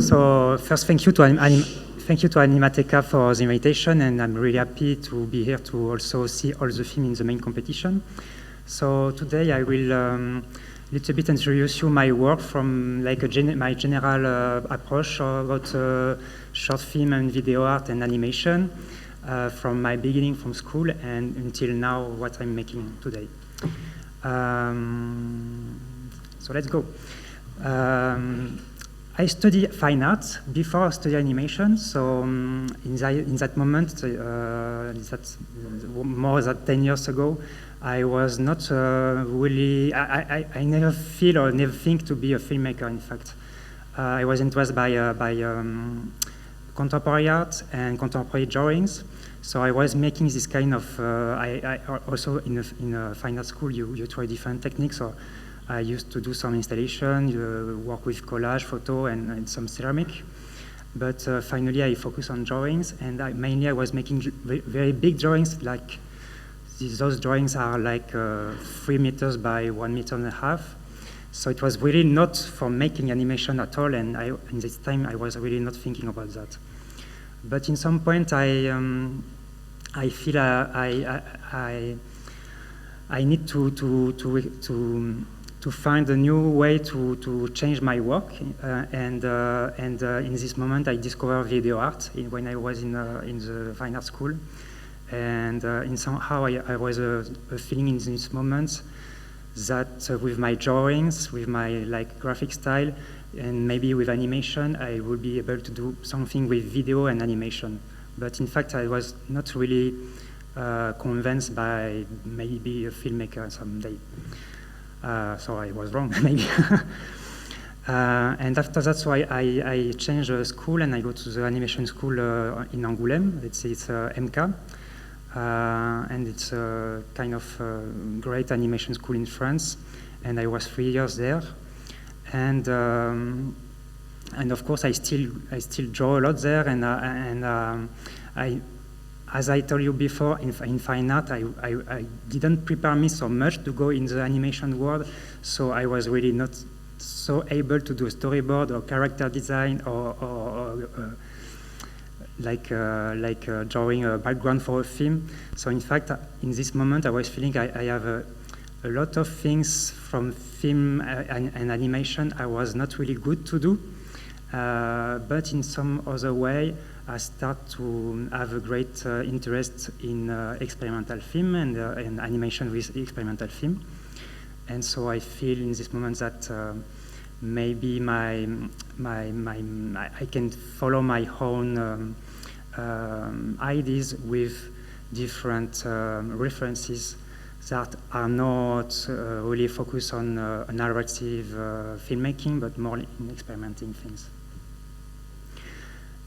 So first, thank you to Animateka for the invitation, and I'm really happy to be here to also see all the films in the main competition. So today I will little bit introduce you my work from like my general approach about short film and video art and animation from my beginning from school and until now what I'm making today. So let's go. I studied fine arts before I studied animation, so in that moment, more than 10 years ago, I was not really, I never feel or never think to be a filmmaker, in fact. I was interested by contemporary art and contemporary drawings, so I was making this kind of, I also in a fine art school, you try different techniques, so I used to do some installation, work with collage, photo, and some ceramic. But finally, I focused on drawings, and mainly I was making very big drawings. Like those drawings are like 3 meters by 1.5 meters. So it was really not for making animation at all. And in this time, I was really not thinking about that. But in some point, I feel I need to find a new way to change my work, and in this moment I discovered video art when I was in the fine art school, and in somehow I was feeling in this moment that with my drawings, with my like graphic style, and maybe with animation, I would be able to do something with video and animation. But in fact, I was not really convinced by maybe a filmmaker someday. So I was wrong, maybe. And after that, so I changed school and I go to the animation school in Angoulêmu. It's MK. And it's a kind of great animation school in France. And I was 3 years there. And of course, I still draw a lot there. As I told you before, in fine art, I didn't prepare me so much to go in the animation world, so I was really not so able to do a storyboard or character design or drawing a background for a film. So in fact, in this moment, I was feeling I have a lot of things from film and animation I was not really good to do, but in some other way, I start to have a great interest in experimental film and animation with experimental film. And so I feel in this moment that maybe I can follow my own ideas with different references that are not really focused on narrative filmmaking, but more in experimenting things.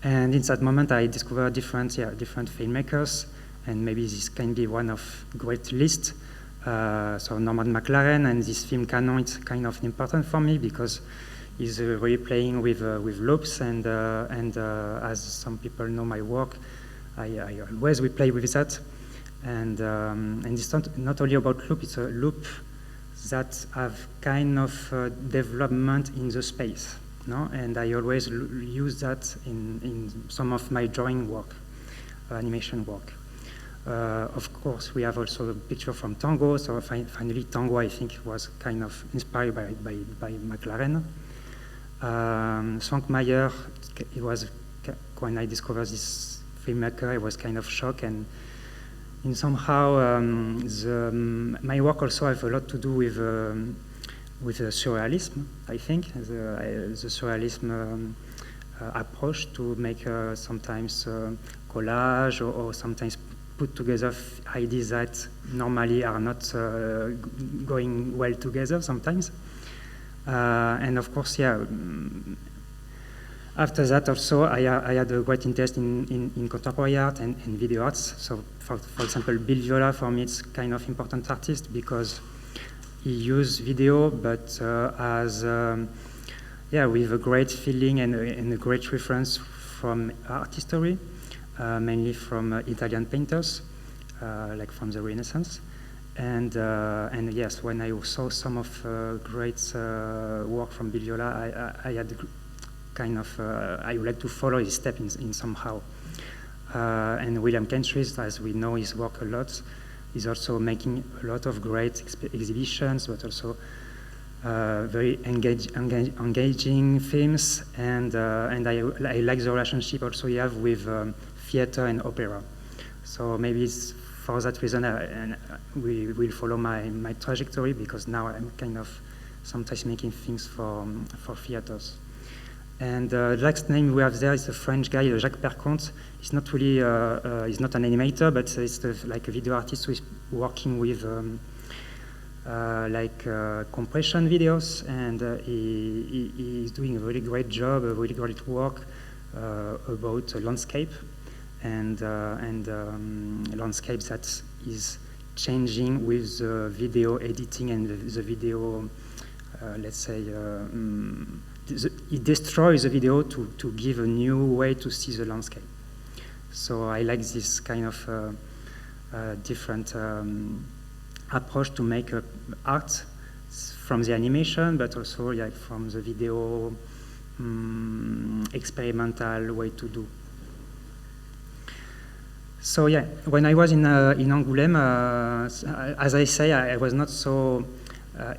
And in that moment, I discovered different filmmakers, and maybe this can be one of great list. So Norman McLaren and this film Canon, it's kind of important for me because he's really playing with loops, and as some people know my work, I always play with that. And it's not only about loop; it's a loop that have kind of development in the space. No? And I always use that in some of my drawing work, animation work. Of course, we have also a picture from Tango, so finally Tango, I think, was kind of inspired by McLaren. Frank Meyer, it was, when I discovered this filmmaker, I was kind of shocked, and in somehow my work also has a lot to do with surrealism, I think, the surrealism approach to make sometimes collage or sometimes put together ideas that normally are not going well together sometimes. And of course, yeah, after that also I had a great interest in contemporary art and video arts. So for example, Bill Viola, for me, it's kind of important artist because he used video, but with a great feeling and a great reference from art history, mainly from Italian painters, like from the Renaissance. And yes, when I saw some of great work from Bill Viola, I had kind of, I would like to follow his step in somehow. And William Kentridge, as we know his work a lot, is also making a lot of great exhibitions, but also very engaging films, and I like the relationship also you have with theater and opera. So maybe it's for that reason we will follow my trajectory, because now I'm kind of sometimes making things for theaters. And the next name we have there is a French guy, Jacques Perconte. He's not really, he's not an animator, but he's like a video artist who is working with compression videos, and he's doing a really great job, a really great work about landscape, and landscape that is changing with the video editing and the video, let's say, it destroys the video to give a new way to see the landscape. So I like this kind of different approach to make art from the animation, but also from the video experimental way to do. So yeah, when I was in Angoulêmu, as I say, I was not so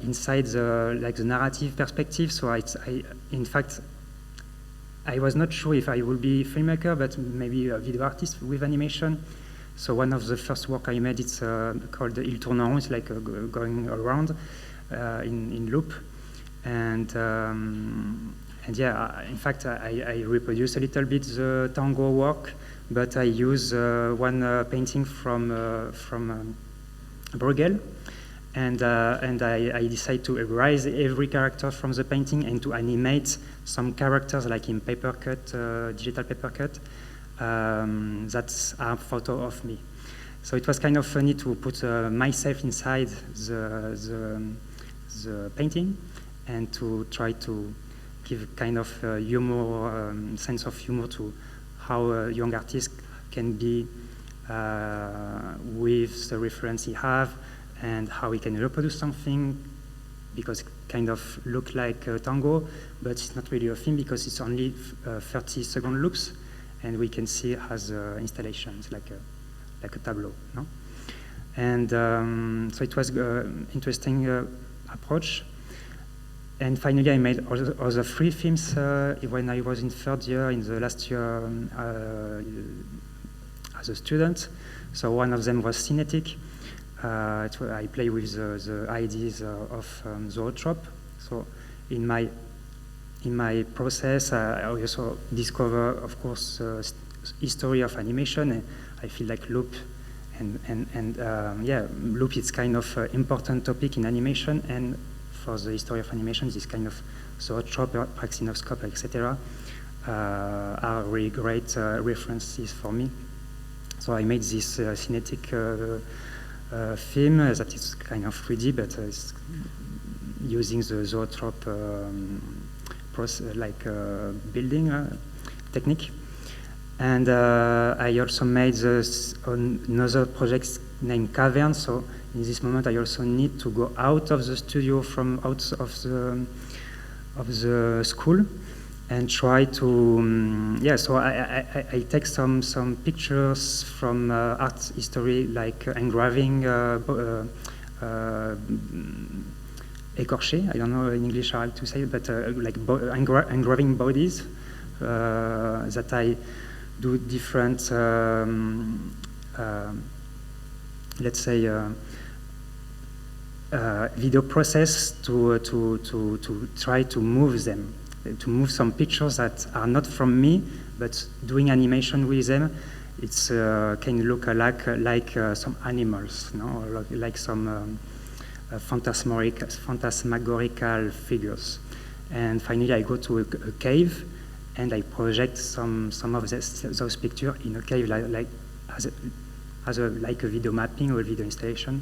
inside the narrative perspective. So in fact, I was not sure if I would be a filmmaker, but maybe a video artist with animation. So one of the first work I made, it's called Il Tourne en Rond. It's like going around in loop, and yeah, in fact, I reproduce a little bit the tango work, but I use one painting from Bruegel. And I decided to erase every character from the painting and to animate some characters, like in paper cut, digital paper cut, that are photo of me. So it was kind of funny to put myself inside the painting and to try to give kind of humor, sense of humor to how a young artist can be with the reference he have, and how we can reproduce something, because it kind of look like a tango, but it's not really a film because it's only 30-second loops, and we can see it as installations, like a tableau, no? And so it was an interesting approach. And finally, I made other 3 films when I was in 3rd year, in the last year as a student. So one of them was Cinetic. I play with the ideas of zoetrope. So in my process, I also discover, of course, history of animation. And I feel like loop yeah, loop is kind of important topic in animation, and for the history of animation, this kind of zoetrope, praxinoscope, etc., are really great references for me. So I made this Cinetic film that is kind of 3D, but it's using the zoetrope building technique. And I also made another project named Cavern. So in this moment, I also need to go out of the studio, out of the school, and try to so I take some pictures from art history, like engraving, écorché, I don't know in English how to say it, but like engraving bodies that I do different let's say video process to try to move them, to move some pictures that are not from me, but doing animation with them. It's can look like some animals, no? Or like some phantasmagorical figures. And finally, I go to a cave, and I project some of those pictures in a cave, like a video mapping or a video installation.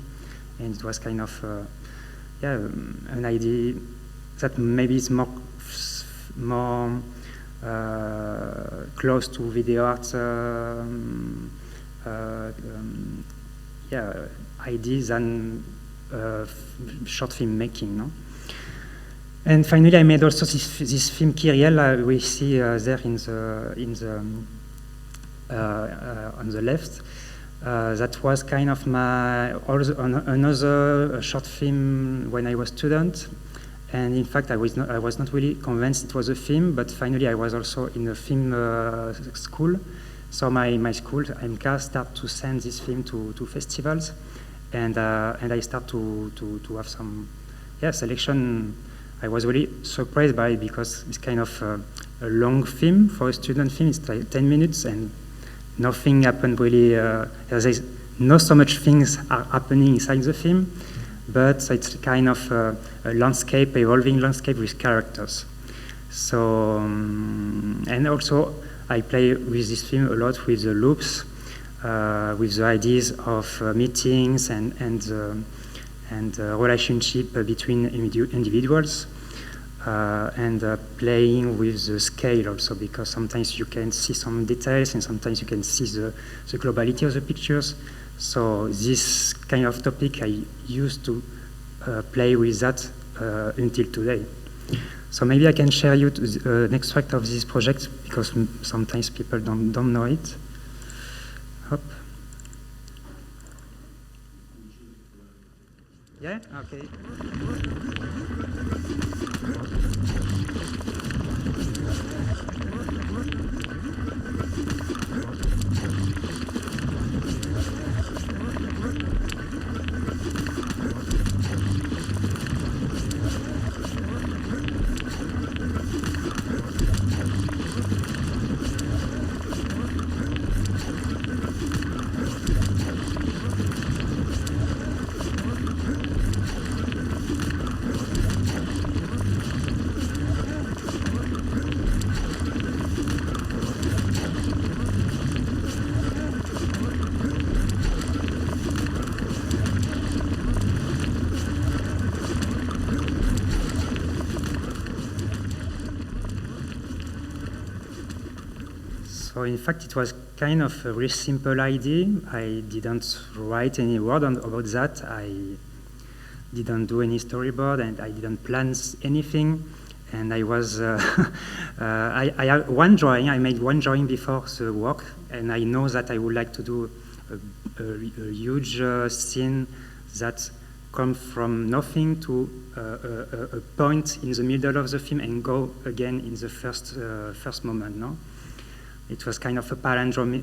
And it was kind of an idea that maybe is more close to video art ideas than short film making, no? And finally, I made also this film Prejel, we see there on the left. That was kind of another short film when I was student. And in fact, I was not really convinced it was a film, but finally I was also in a film school. So my school, MK, start to send this film to festivals. And I start to have some selection. I was really surprised by it because it's kind of a long film for a student film. It's like 10 minutes and nothing happened really. There's not so much things are happening inside the film, but it's kind of a landscape, evolving landscape with characters. So, and also I play with this film a lot with the loops, with the ideas of meetings and relationship between individuals, and playing with the scale also, because sometimes you can see some details and sometimes you can see the globality of the pictures. So this kind of topic I used to play with that until today. So maybe I can share you an extract of this project, because sometimes people don't know it. Hop. Yeah? Okay. So in fact, it was kind of a very simple idea. I didn't write any word about that. I didn't do any storyboard, and I didn't plan anything. And I was, I had one drawing. I made one drawing before the work, and I know that I would like to do a huge scene that comes from nothing to a point in the middle of the film and go again in the first moment. No. It was kind of a palindromic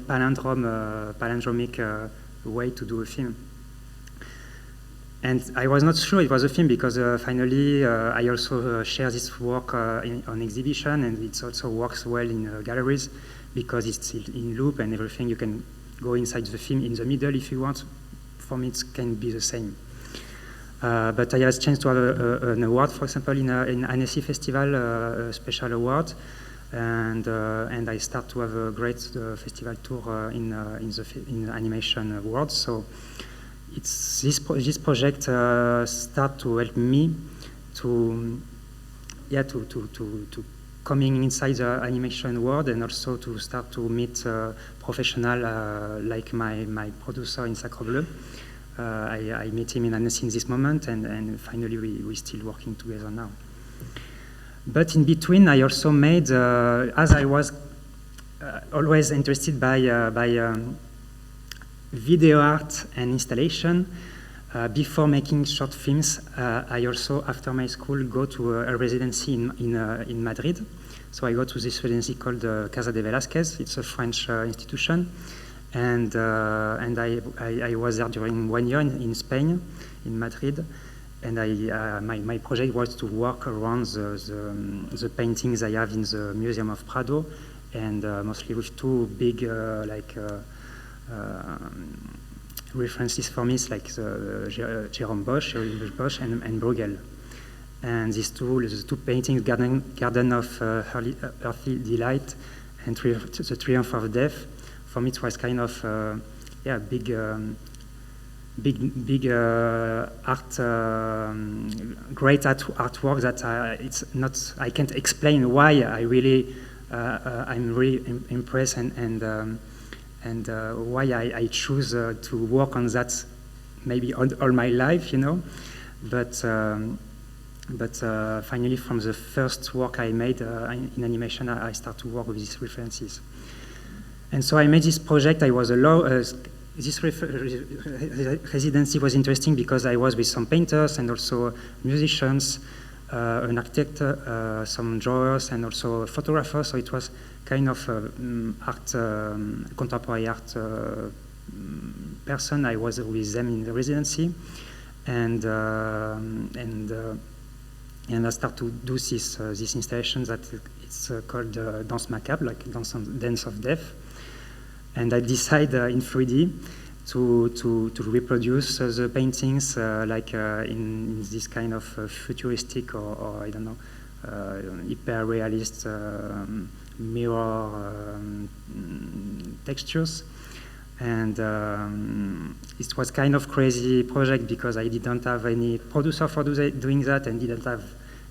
way to do a film. And I was not sure it was a film because finally I also share this work on exhibition, and it also works well in galleries because it's in loop and everything. You can go inside the film in the middle if you want. For me, it can be the same. But I had a chance to have an award, for example, in Annecy Festival, a special award. And I start to have a great festival tour in animation awards. So it's this project start to help me to coming inside the animation world, and also to start to meet professional like my producer in Sacrebleu. I met him in Annecy in this moment, and finally we still working together now. But in between, I also made, as I was always interested by video art and installation, before making short films, I also, after my school, go to a residency in Madrid. So I go to this residency called Casa de Velázquez. It's a French institution. And I was there during 1 year in Spain, in Madrid. And my project was to work around the paintings I have in the Museum of Prado, and mostly with two big references for me, like Jerome Bosch and Bruegel. And these two paintings, Garden of Earthly Delight and The Triumph of Death, for me it was kind of big art, great artwork that it's not. I can't explain why I really I'm really impressed and why I choose to work on that maybe all my life, you know. But But finally, from the first work I made in animation, I started to work with these references. And so I made this project. I was this residency was interesting because I was with some painters and also musicians, an architect, some drawers, and also a photographer. So it was kind of contemporary art person. I was with them in the residency, and I started to do this installation that it's called Danse Macabre, like Dance of Death. And I decided in 3D to reproduce the paintings like in this kind of futuristic or I don't know, hyper-realist mirror textures. And it was kind of crazy project because I didn't have any producer for doing that and didn't have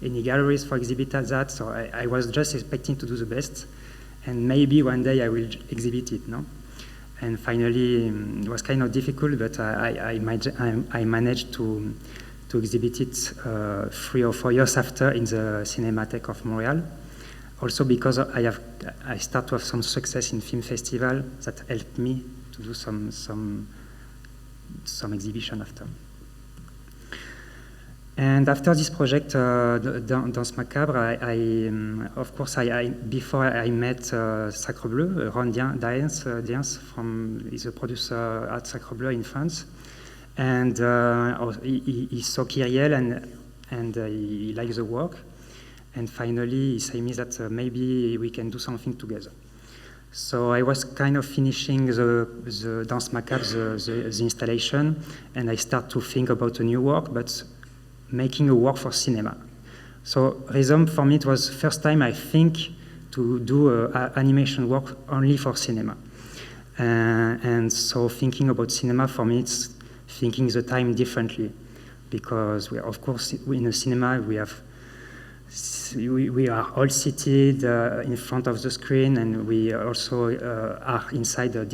any galleries for exhibit that. So I was just expecting to do the best. And maybe one day I will exhibit it, no? And finally, it was kind of difficult, but I managed to exhibit it 3 or 4 years after in the Cinémathèque of Montreal. Also because I start to have some success in film festival that helped me to do some exhibition after. And after this project, Danse Macabre, of course, before I met Sacrebleu, Ron Diens is a producer at Sacrebleu in France, and he saw Kyriel and he liked the work, and finally he said me that maybe we can do something together. So I was kind of finishing the Danse Macabre, the installation, and I start to think about a new work, but making a work for cinema. So Rhythm, for me, it was the first time I think to do animation work only for cinema. And so thinking about cinema, for me, it's thinking the time differently. Because, of course, in a cinema, we are all seated in front of the screen, and we also are inside in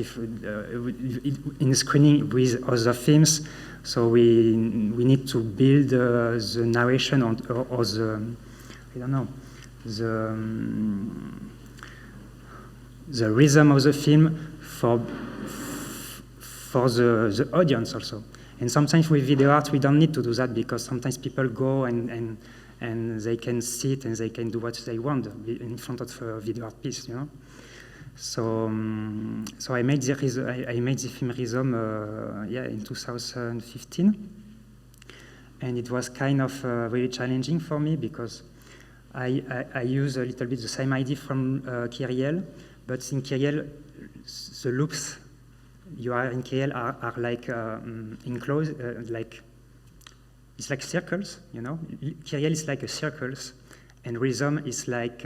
the screening with other films. So we need to build the narration or the, I don't know, the rhythm of the film for the audience also. And sometimes with video art, we don't need to do that because sometimes people go and they can sit and they can do what they want in front of a video art piece, you know. So I made the film Rhythm in 2015, and it was kind of really challenging for me because I use a little bit the same idea from Kyriel, but in Kyriel the loops you are in Kyriel are like enclosed, like it's like circles, you know. Kyriel is like a circles, and Rhythm is like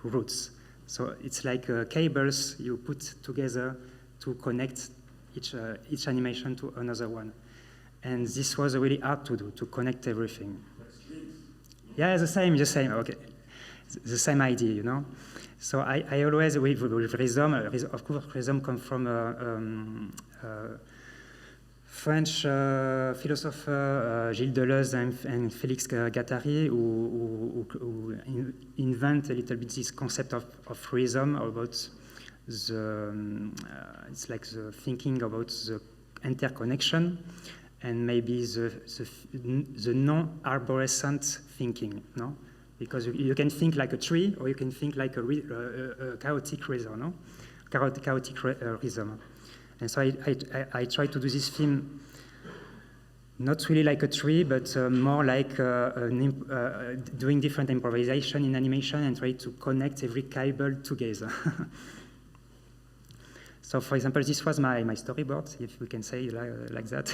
roots. So it's like cables you put together to connect each animation to another one. And this was really hard to do, to connect everything. Yeah, the same, okay. The same idea, you know. So I always, with Rhythm, of course, Rhythm comes from French philosopher Gilles Deleuze and Félix Guattari, who invent a little bit this concept of rhythm about it's like the thinking about the interconnection and maybe the non-arborescent thinking, no? Because you can think like a tree or you can think like a chaotic rhythm, no? Chaotic rhythm. And so I try to do this film not really like a tree, but more like doing different improvisation in animation and try to connect every cable together. So, for example, this was my storyboard, if we can say like that.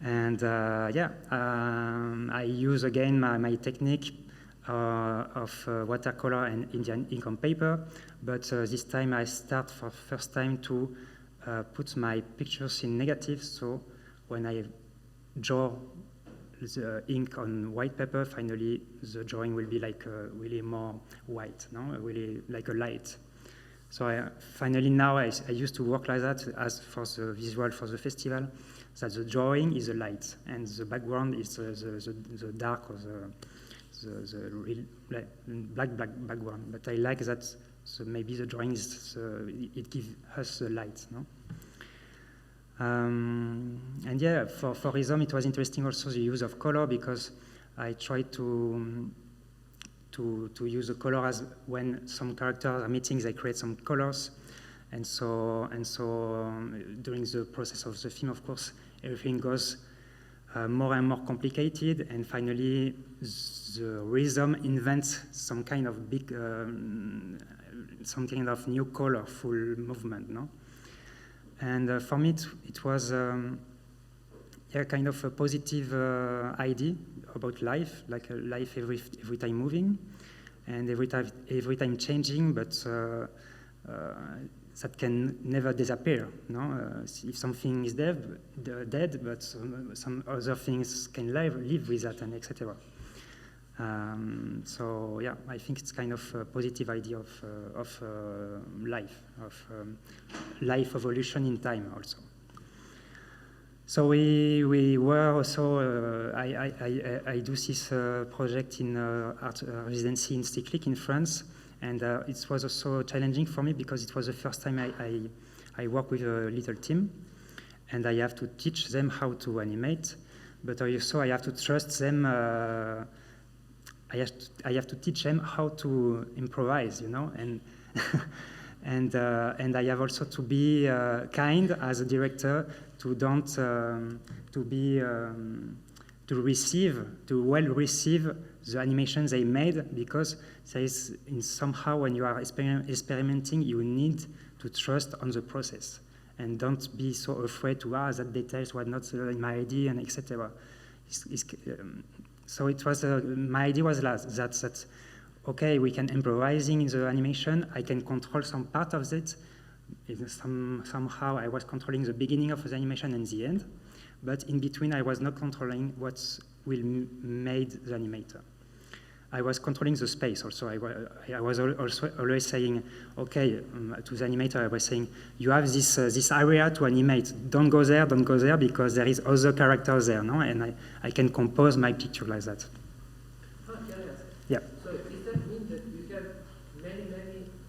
And I use again my technique of watercolor and Indian ink on paper, but this time I start for the first time to put my pictures in negative, so when I draw the ink on white paper, finally the drawing will be like really more white, no? Really like a light. So finally now I used to work like that as for the visual for the festival, that the drawing is the light and the background is the dark or the real black background. But I like that, so maybe the drawing is, it gives us the light, no? And yeah, for rhythm it was interesting also the use of color, because I tried to use the color as when some characters are meeting, they create some colors, and so during the process of the film, of course, everything goes more and more complicated, and finally the rhythm invents some kind of big, some kind of new colorful movement, no? And for me, it was yeah, kind of a positive idea about life, like life every time moving, and every time changing, but that can never disappear. No, if something is dead, but some other things can live with that, and etc. So yeah, I think it's kind of a positive idea of life, life evolution in time also. So we were also, I do this project in art residency in Stickley in France, and it was also challenging for me because it was the first time I work with a little team, and I have to teach them how to animate, but also I have to trust them. I have to teach them how to improvise, you know, and and I have also to be kind as a director, to well receive the animations they made, because there is somehow when you are experimenting, you need to trust on the process and don't be so afraid to that details were not in my idea and etc. So it was my idea was that okay, we can improvising in the animation. I can control some part of it. Somehow I was controlling the beginning of the animation and the end, but in between I was not controlling what will made the animator. I was controlling the space also. I was also always saying, okay, to the animator, I was saying, you have this area to animate. Don't go there, because there is other characters there, no? And I can compose my picture like that. Yeah. So does that mean that you have many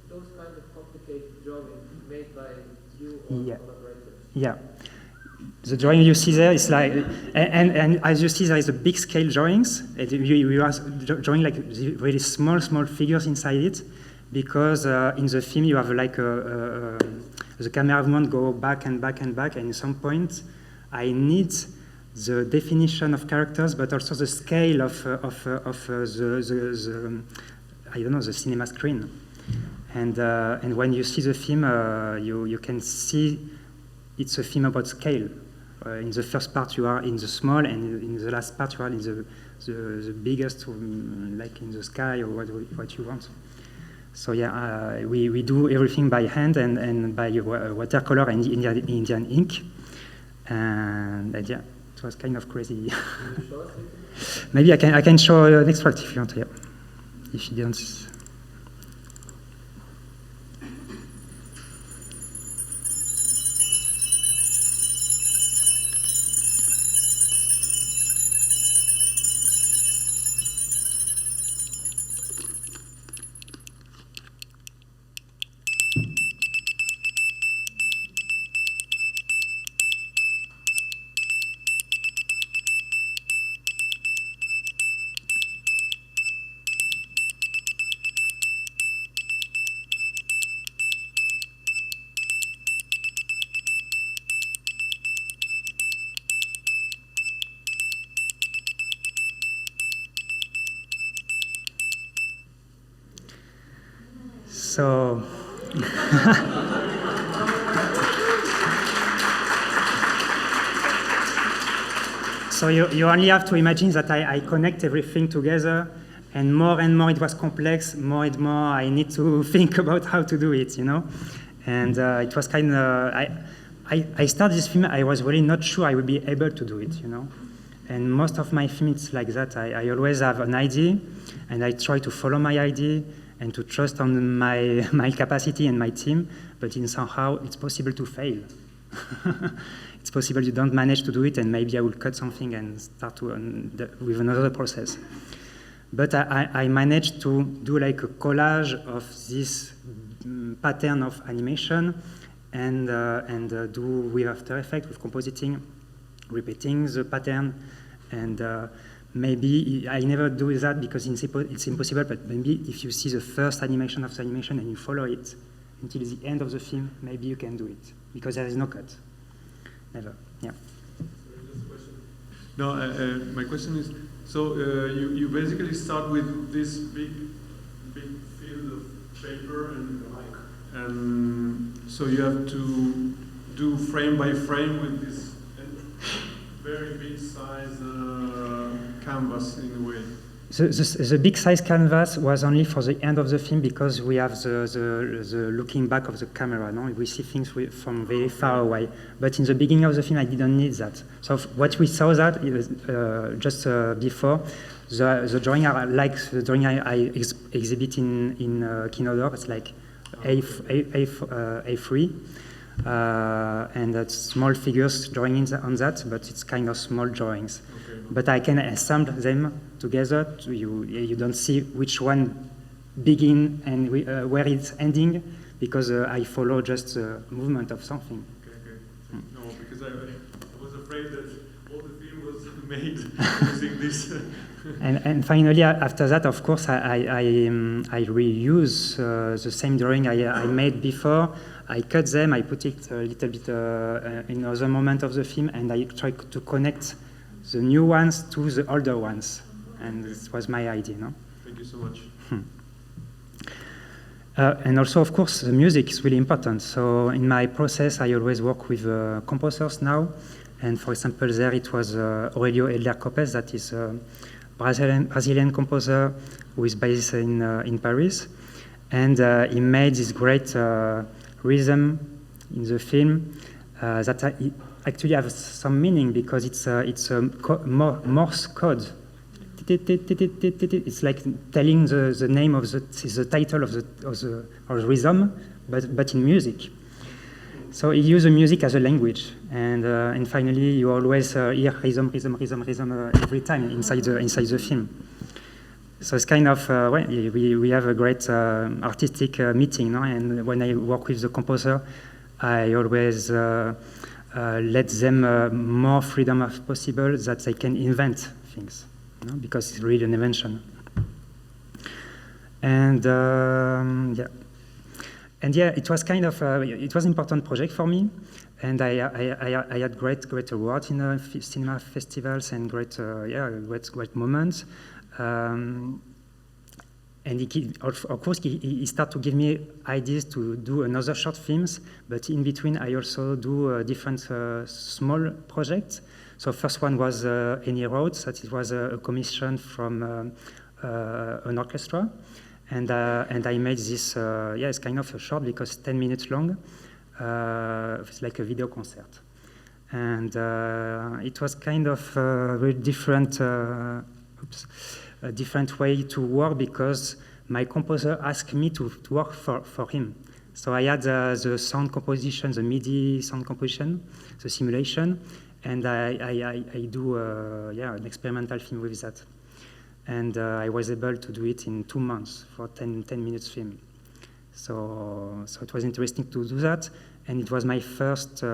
those kind of complicated drawings made by you or collaborators? Yeah. The drawing you see there is like, and as you see, there is a big scale drawings. We are drawing like really small figures inside it, because in the film you have like the camera movement go back and back, and at some point I need the definition of characters, but also the scale of the I don't know, the cinema screen. And when you see the film, you can see it's a film about scale. In the first part you are in the small, and in the last part you are in the biggest, like in the sky or what you want. So yeah, we do everything by hand and by watercolor and Indian ink, and yeah, it was kind of crazy. Maybe I can show an extract if you want. Yeah, if you don't. So, so you only have to imagine that I connect everything together, and more it was complex, more and more I need to think about how to do it, you know. And it was kind of, I started this film, I was really not sure I would be able to do it, you know. And most of my films it's like that. I always have an idea, and I try to follow my idea, and to trust on my capacity and my team, but in somehow it's possible to fail. It's possible you don't manage to do it, and maybe I will cut something and start with another process. But I managed to do like a collage of this pattern of animation and do with After Effects, with compositing, repeating the pattern, and maybe I never do that because it's impossible, but maybe if you see the first animation of the animation and you follow it until the end of the film, maybe you can do it, because there is no cut. Never, yeah. No, my question is, so you basically start with this big field of paper and so you have to do frame by frame with this very big size canvas in a way. The big size canvas was only for the end of the film because we have the looking back of the camera. No? We see things from very far away. But in the beginning of the film, I didn't need that. So what we saw that just before, the drawing are like the drawing I exhibit in Kinodor. It's like A3. And that's small figures drawing on that, but it's kind of small drawings. Okay. But I can assemble them together. You don't see which one begin and where it's ending, because I follow just the movement of something. Okay. No, because I was afraid that all the film was made using this. And finally, after that, of course, I reuse the same drawing I made before. I cut them, I put it a little bit in other moment of the film, and I try to connect the new ones to the older ones. And this was my idea, no? Thank you so much. And also, of course, the music is really important. So in my process, I always work with composers now. And for example, there it was Aurelio Edler Copes, that is a Brazilian composer who is based in Paris. And he made this great rhythm in the film that actually has some meaning, because it's a Morse code. It's like telling the name of the title of the rhythm, but in music. So he used the music as a language, and finally you always hear rhythm every time inside the film. So it's kind of, we have a great artistic meeting, no? And when I work with the composer, I always let them more freedom as possible, that they can invent things, no? Because it's really an invention. And it was kind of, it was an important project for me. And I had great awards in cinema festivals and great moments. And of course, he started to give me ideas to do another short films, but in between, I also do different small projects. So first one was Any Roads, that it was a commission from an orchestra. And I made this, it's kind of a short, because 10 minutes long. It's like a video concert. And it was kind of a very different, a different way to work, because my composer asked me to work for him. So I had the sound composition, the MIDI sound composition, the simulation, and I do an experimental film with that. And I was able to do it in 2 months for 10 minutes film. So it was interesting to do that, and it was my first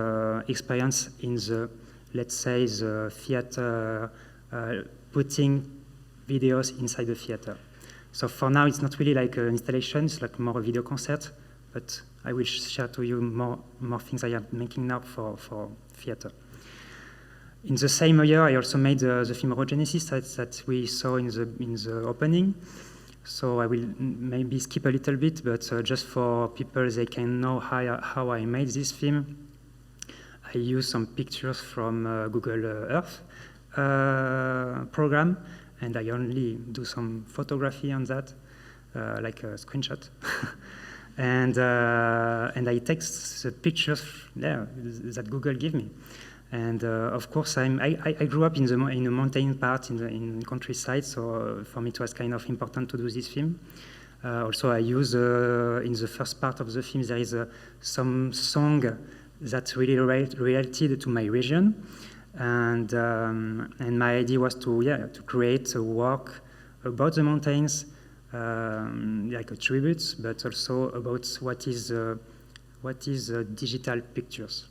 experience in the, let's say, the theater, putting videos inside the theater. So for now, it's not really like an installation, it's like more a video concert, but I will share to you more things I am making now for theater. In the same year, I also made the film Eurogenesis that we saw in the opening. So I will maybe skip a little bit, but just for people, they can know how I made this film. I used some pictures from Google Earth program, and I only do some photography on that, like a screenshot. and I take the pictures there that Google gave me. And of course, I grew up in a mountain part in the countryside, so for me it was kind of important to do this film. Also, I use in the first part of the film there is some song that's really related to my region, and my idea was to create a work about the mountains, like a tribute, but also about what is digital pictures,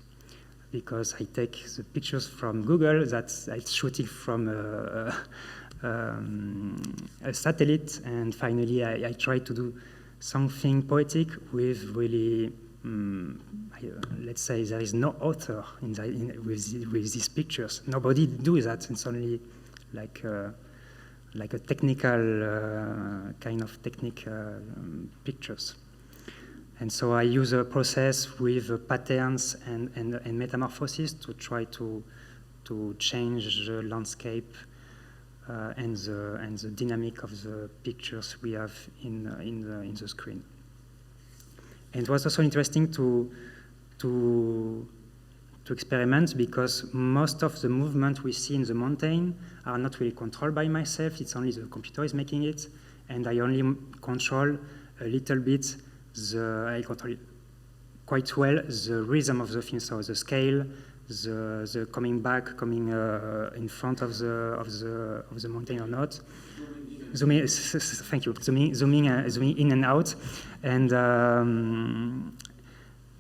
because I take the pictures from Google that's shooting from a satellite, and finally I try to do something poetic with really, let's say there is no author with these pictures. Nobody does that. It's only like a technical kind of technique pictures. And so I use a process with patterns and metamorphosis to try to change the landscape and the dynamic of the pictures we have in the screen. And it was also interesting to experiment, because most of the movement we see in the mountain are not really controlled by myself. It's only the computer is making it, and I only control a little bit. I control quite well the rhythm of the film, so the scale, the coming back, coming in front of the mountain or not. Zooming, thank you. Zooming in and out, and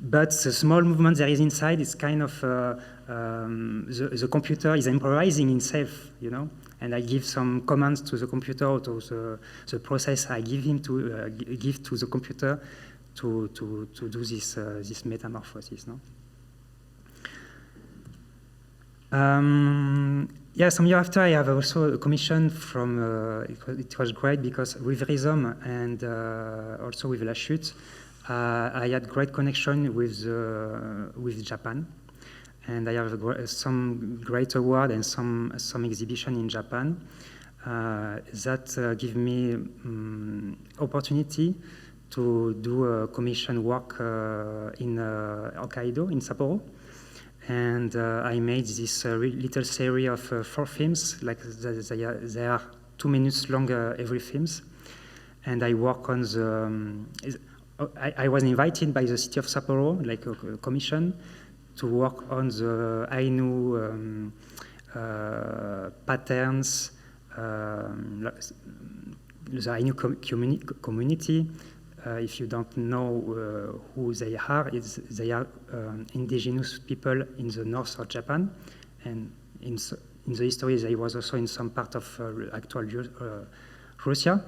but the small movement there is inside is kind of the computer is improvising itself, you know. And I give some commands to the computer, to the process I give him to give to the computer to do this metamorphosis. No. Yeah, some year after, I have also a commission from. It was great because with Rhythm and also with La Chute, I had great connection with Japan, and I have some great award and some exhibition in Japan that give me opportunity to do a commission work in Hokkaido, in Sapporo. And I made this little series of 4 films, like they are 2 minutes long every films. And I work on the, I was invited by the city of Sapporo, like a commission, to work on the Ainu patterns, the Ainu community. If you don't know who they are indigenous people in the north of Japan, and in the history they was also in some part of actual Russia.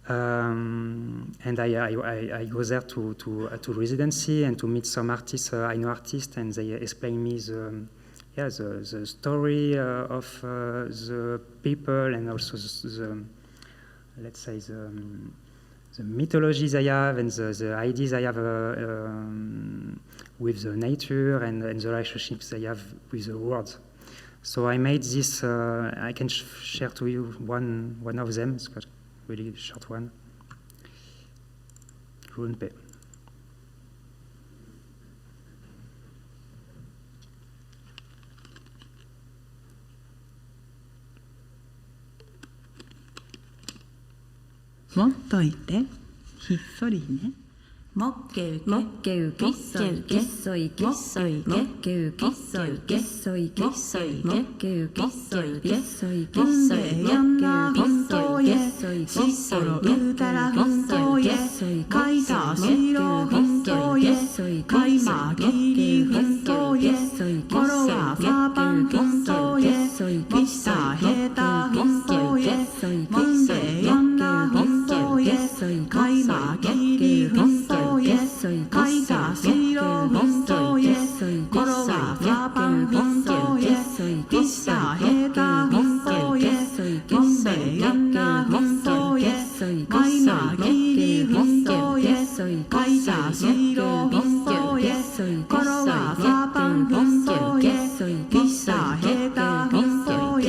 And I go there to residency and to meet some artists, Ainu artists, and they explain me the story of the people, and also let's say the mythologies I have and the ideas I have with the nature and the relationships I have with the world. So I made this. I can share to you one of them. It's quite a really short one. Runpe. Moといてひっそりね。もっけうけもっけうけもっけうけそいけそいけもっけうけそいけそいけそいけもっけうけそいけそいけそいけやんな本当へしっそろうたら本当へかいさしろ本当へかいまぎり本当へころはパパン本当へみさへた本当へもんべやんな本当へかいまぎり本当へかいさしろ本当へころはパパン本当へみさへた本当へもんべやんな本当へかいまぎり本当へかいさしろ本当へころはパパン本当へみさへた本当へ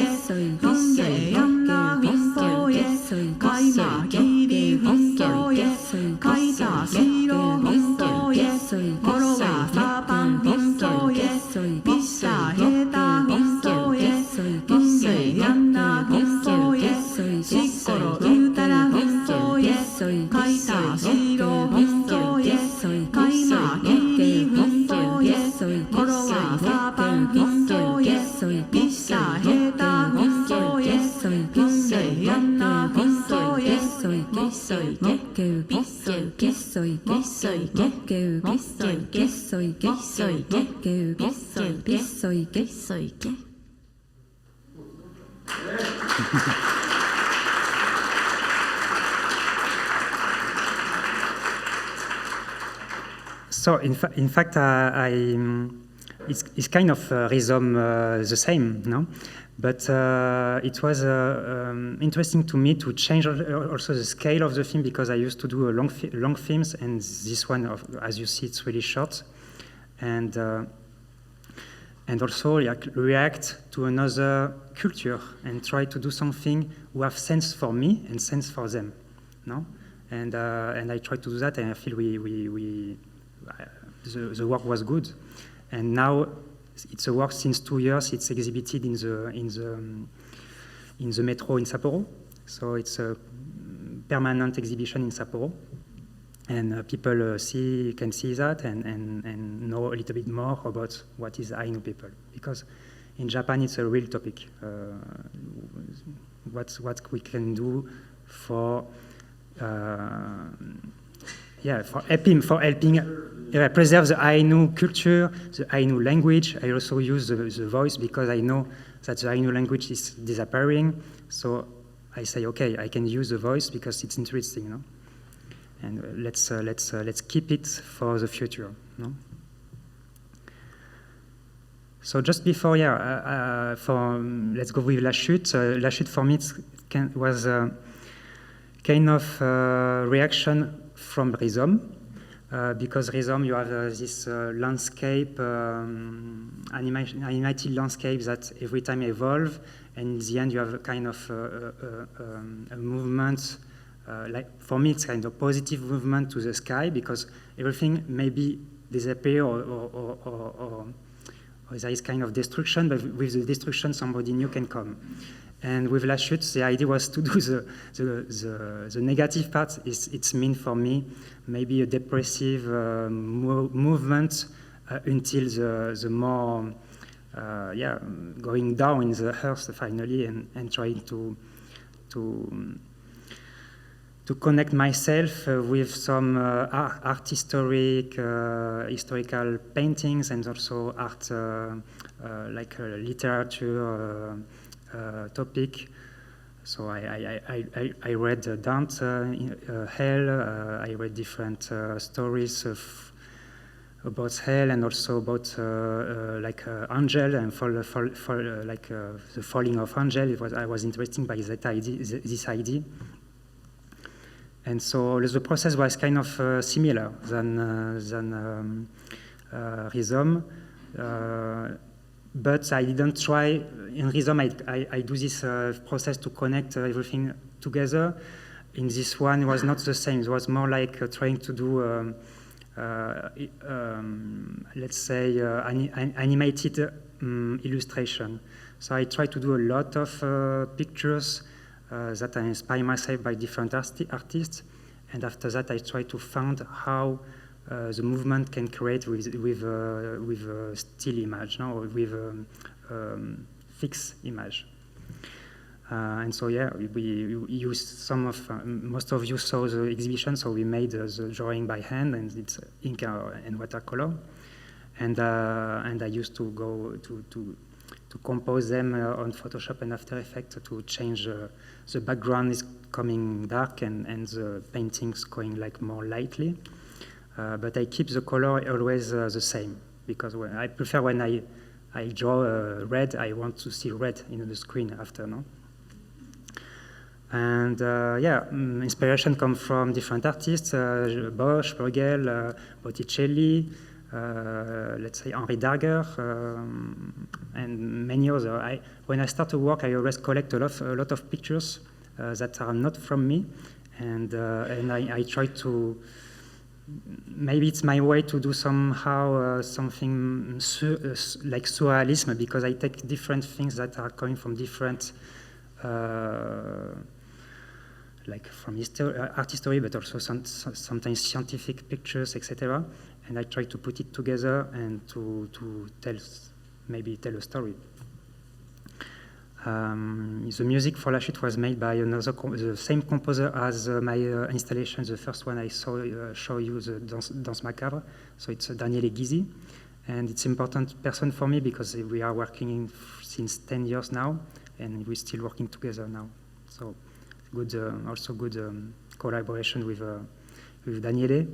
もんべやんな本当へかいまぎり本当へかいさしろ本当へころはパパン本当へみさへた本当へもんべやんな本当へしっころうたら本当へ So in fact, it's kind of rhythm the same, no? But it was interesting to me to change also the scale of the film, because I used to do long films, and this one, as you see, it's really short, and also like react to another culture and try to do something who have sense for me and sense for them, no? And I try to do that, and I feel the work was good, and now it's a work since 2 years. It's exhibited in the metro in Sapporo, so it's a permanent exhibition in Sapporo, and people can see that and know a little bit more about what is Ainu people, because in Japan it's a real topic. What we can do for helping preserve the Ainu culture, the Ainu language. I also use the voice, because I know that the Ainu language is disappearing. So I say, okay, I can use the voice because it's interesting, no? And let's keep it for the future, no? So just before, let's go with La Chute. La Chute for me was kind of reaction from rhythm, because rhythm, you have this landscape, animated landscape that every time evolve, and in the end you have a kind of a movement, like for me it's kind of positive movement to the sky, because everything maybe disappear or there is kind of destruction, but with the destruction somebody new can come. And with La Chute, the idea was to do the negative part. It's mean for me maybe a depressive movement until the more going down in the earth finally, and trying to connect myself with some historical paintings, and also art like literature. Topic. So I read Dante, Hell. I read different stories about Hell, and also about Angel and the falling of Angel. I was interested by that idea, this idea. And so the process was kind of similar than rhythm. But I didn't try, in rhythm I do this process to connect everything together. In this one it was not the same, it was more like trying to do, let's say, animated illustration. So I try to do a lot of pictures that I inspire myself by different artists, and after that I try to find how the movement can create with a still image, no? Or with a fixed image. And so we used some of, most of you saw the exhibition, so we made the drawing by hand, and it's ink and watercolor. And I used to go to compose them on Photoshop and After Effects to change the background is coming dark and the paintings going like more lightly. But I keep the color always the same, because I prefer when I draw red, I want to see red in the screen after, no? And inspiration comes from different artists, Bosch, Bruegel, Botticelli, let's say Henri Darger, and many others. When I start to work, I always collect a lot of pictures that are not from me, and I try to, maybe it's my way to do somehow something like surrealism, because I take different things that are coming from different like from art history, but also sometimes scientific pictures, etc. And I try to put it together and to maybe tell a story. The music for La Chute was made by the same composer as my installation, the first one I show you, the Danse Macabre. So it's Daniele Ghisi, and it's an important person for me because we are working since 10 years now, and we're still working together now. So good, also good collaboration with Daniele,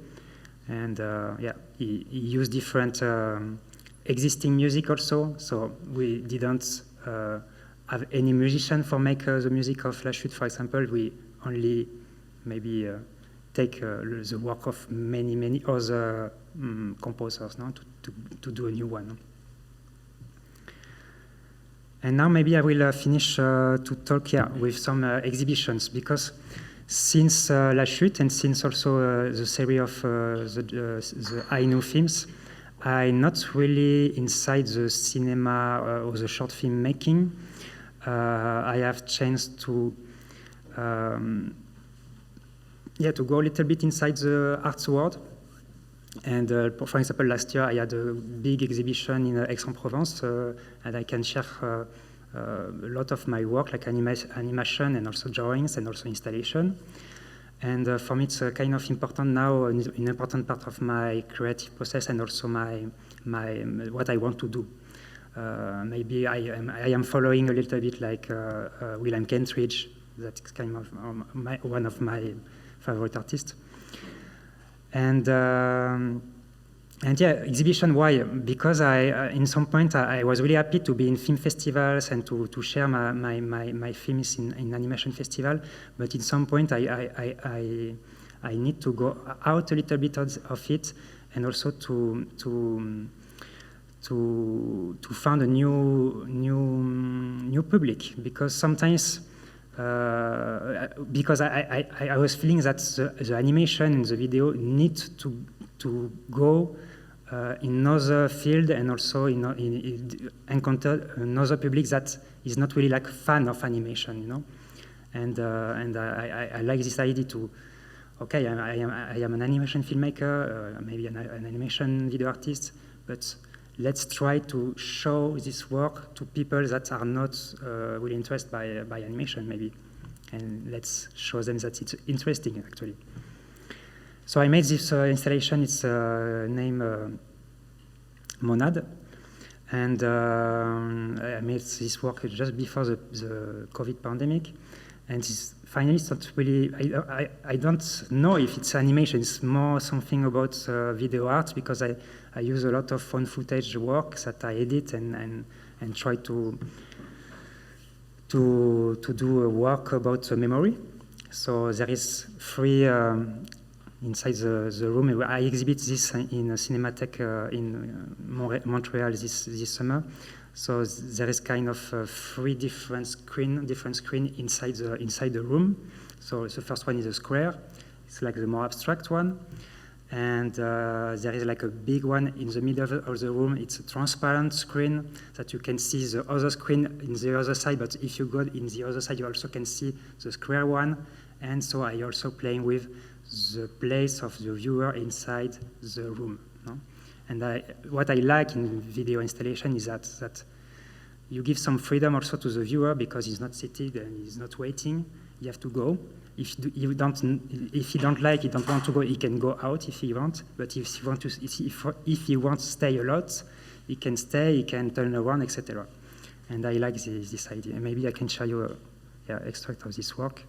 and yeah, he used different existing music also. So we didn't have any musician for make the music of La Chute, for example. We only maybe take the work of many other composers now to do a new one. And now maybe I will finish to talk with some exhibitions, because since La Chute and since also the series of the Ainu films, I'm not really inside the cinema or the short film making. I have chance to to go a little bit inside the arts world. And for example, last year I had a big exhibition in Aix-en-Provence, and I can share a lot of my work, like animation and also drawings and also installation. And for me, it's kind of important now, an important part of my creative process and also my what I want to do. Maybe I am following a little bit like William Kentridge. That's kind of one of my favorite artists. And yeah, exhibition, why? Because in some point I was really happy to be in film festivals and to share my films in animation festival. But in some point I need to go out a little bit of it, and also to find a new public, because sometimes because I was feeling that the animation and the video need to go in another field, and also encounter another public that is not really like fan of animation, you know. And I like this idea to, okay, I am an animation filmmaker, maybe an animation video artist, but let's try to show this work to people that are not really interested by animation, maybe. And let's show them that it's interesting, actually. So I made this installation, it's named Monad. And I made this work just before the COVID pandemic. And finally, it's not really, I don't know if it's animation, it's more something about video art, because I use a lot of found footage work that I edit and try to do a work about memory. So there is three inside the room. I exhibit this in a Cinémathèque in Montreal this summer. So there is kind of three different screen inside the room. So the first one is a square. It's like the more abstract one. And there is like a big one in the middle of the room. It's a transparent screen that you can see the other screen in the other side, but if you go in the other side, you also can see the square one. And so I also playing with the place of the viewer inside the room. No? And what I like in video installation is that you give some freedom also to the viewer, because he's not seated and he's not waiting. You have to go. If he don't like, he don't want to go, he can go out if he wants. But if he wants to stay a lot, he can stay, he can turn around, etc. And I like this idea. And maybe I can show you an extract of this work.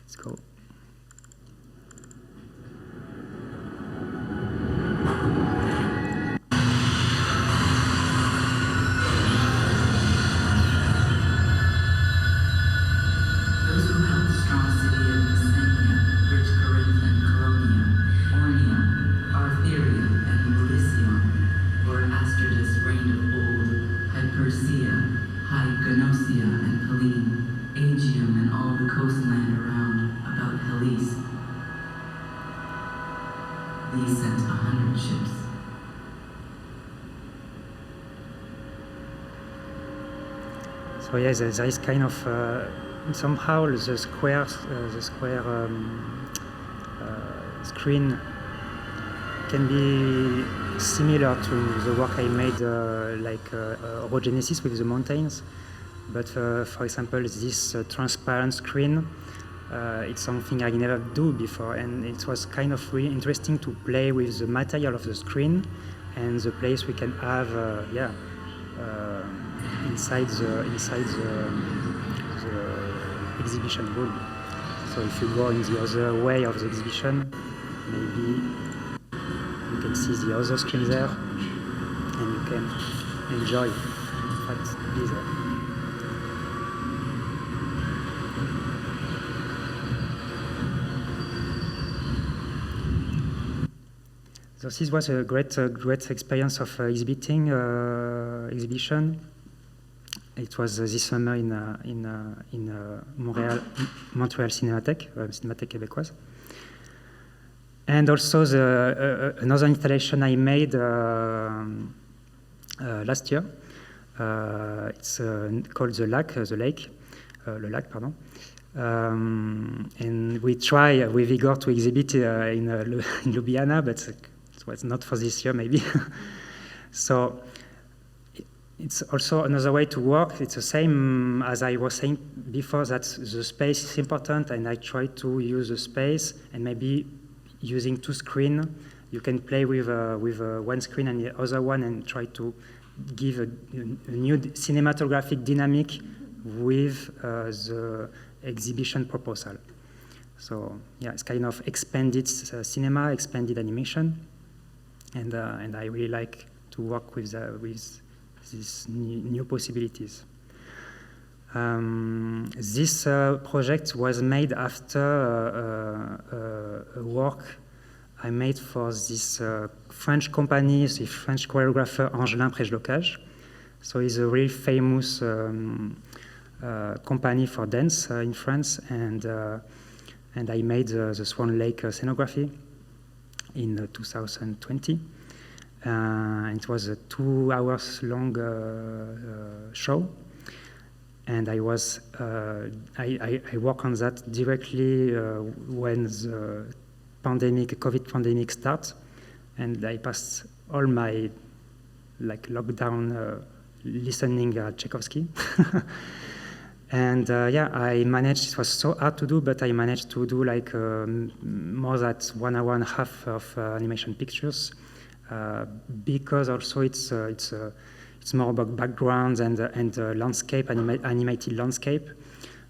Let's go. So yes, there is kind of somehow the square screen can be similar to the work I made like Orogenesis with the mountains. But for example, this transparent screen, it's something I never do before, and it was kind of really interesting to play with the material of the screen and the place we can have, inside the exhibition room. So if you go in the other way of the exhibition, maybe you can see the other screen there, and you can enjoy, in fact, be there. So this was a great experience of exhibition. It was this summer in Montreal Cinémathèque, Cinémathèque québécoise. And also another installation I made last year. It's called the Lac, Le Lac, pardon. And we try with Igor to exhibit in Ljubljana, but it was not for this year, maybe. So it's also another way to work. It's the same as I was saying before, that the space is important, and I try to use the space, and maybe using two screens, you can play with one screen and the other one, and try to give a new cinematographic dynamic with the exhibition proposal. So yeah, it's kind of expanded cinema, expanded animation, and I really like to work with these new possibilities. This project was made after a work I made for this French company, the French choreographer Angelin Prejel. So he's a really famous company for dance in France, and I made the Swan Lake scenography in 2020. It was a 2 hours long show, and I worked on that directly when the COVID pandemic started, and I passed all my lockdown listening Tchaikovsky. And I managed, it was so hard to do, but I managed to do more than 1 hour and a half of animation pictures, because also it's more about backgrounds and landscape, animated landscape,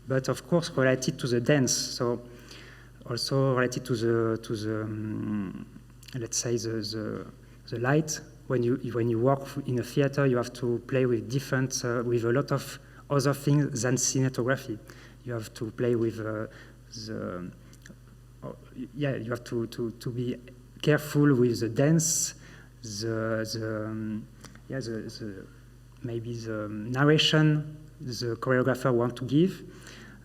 but of course related to the dance. So also related to the let's say the light. When you work in a theater, you have to play with with a lot of other things than cinematography. You have to play with you have to be careful with the dance, maybe the narration the choreographer wants to give,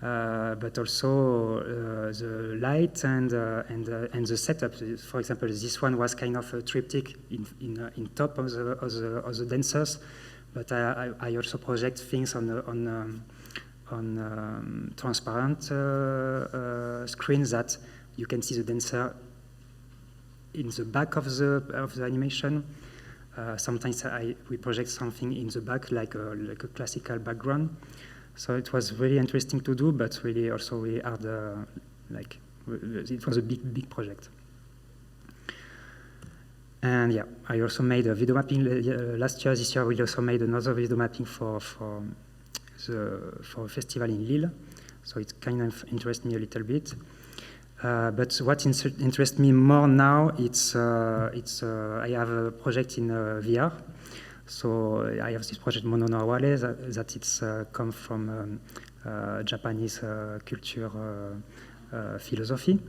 but also the light and the setup. For example, this one was kind of a triptych in top of the dancers, but I also project things on transparent screens that you can see the dancer in the back of the animation. Sometimes we project something in the back, like a classical background. So it was really interesting to do, but really also we had it was a big project. And yeah, I also made a video mapping last year. This year we also made another video mapping for a festival in Lille. So it kind of interests me a little bit. But what interests me more now, I have a project in VR. So I have this project Mono no Aware that it's come from Japanese culture philosophy,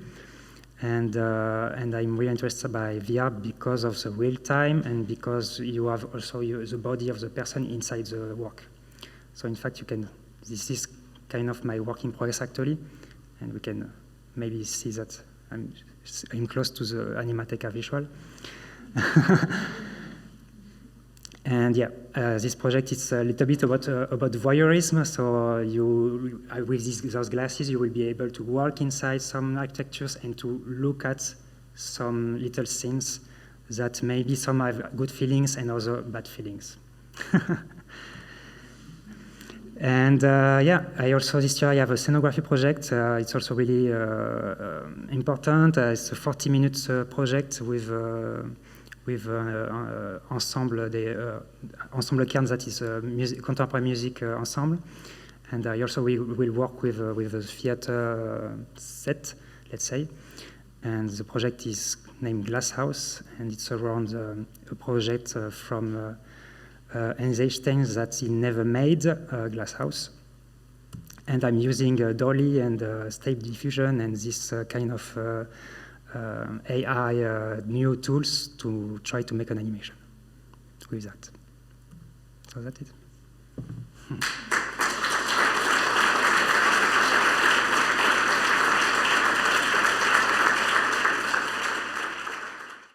and I'm really interested by VR because of the real time and because you have also the body of the person inside the work. So in fact, this is kind of my work in progress actually, and we can maybe see that I'm close to the Animateka visual. And yeah, this project is a little bit about voyeurism. So with those glasses, you will be able to walk inside some architectures and to look at some little scenes that maybe some have good feelings and other bad feelings. And yeah, I also this year I have a scenography project. It's also really important. It's a 40-minute project with Ensemble Cairn, that is a contemporary music ensemble. And I also will work with a theater set, let's say. And the project is named Glass House, and it's around a project from Einstein that he never made a glass house. And I'm using Dolly and Stable Diffusion and this kind of AI new tools to try to make an animation with that. So that's it.